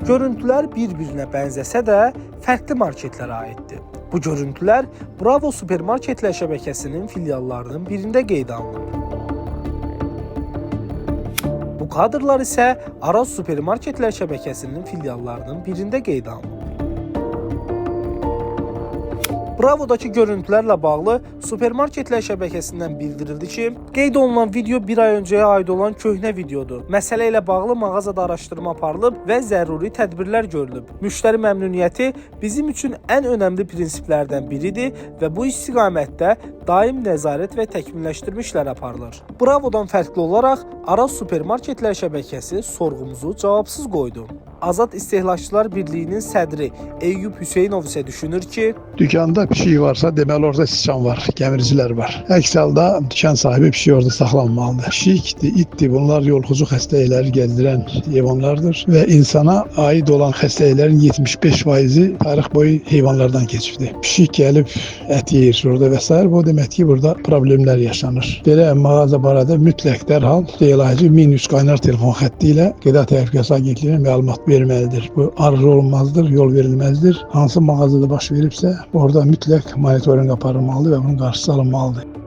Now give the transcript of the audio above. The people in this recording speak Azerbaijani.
Görüntülər bir-birinə bənzəsə də fərqli marketlərə aiddir. Bu görüntülər Bravo supermarketlər şəbəkəsinin filiallarının birində qeydə alınıb. Bu kadrlar isə Araz supermarketlər şəbəkəsinin filiallarının birində qeydə alınıb. Bravo'dakı görüntülərlə bağlı supermarketlər şəbəkəsindən bildirildi ki, qeyd olunan video bir ay öncəyə aid olan köhnə videodur. Məsələ ilə bağlı mağazada araşdırma aparılıb və zəruri tədbirlər görülüb. Müştəri məmnuniyyəti bizim üçün ən önəmli prinsiplərdən biridir və bu istiqamətdə daim nəzarət və təkmilləşdirmə işləri aparılır. Bravo'dan fərqli olaraq Araz supermarketlər şəbəkəsi sorğumuzu cavabsız qoydu. Azad İstehlakçılar Birliyinin sədri Eyyub Hüseynov isə düşünür ki, dükkanda pişik varsa deməli orada sıçan var, gəmiricilər var. Əks halda dükkan sahibi pişik orada saxlanmalıdır. Pişikdir, itdir, bunlar yoluxucu xəstəlikləri gəzdirən heyvanlardır və insana aid olan xəstəliklərin 75%-i tarix boyu heyvanlardan keçibdir. Pişik gəlib ət yeyir orada və s. Bu demək ki, burada problemlər yaşanır. Belə mağaza barədə mütləq dərhal DLAC 1300 qaynar telefon xətti ilə Qida Təhlükəsizliyi Agentliyinə məlumat verməlidir. Bu arzu olunmazdır, yol verilməzdir. Hansı mağazada baş veribsə, orada mütləq monitorinq aparılmalıdır və bunun qarşısı alınmalıdır.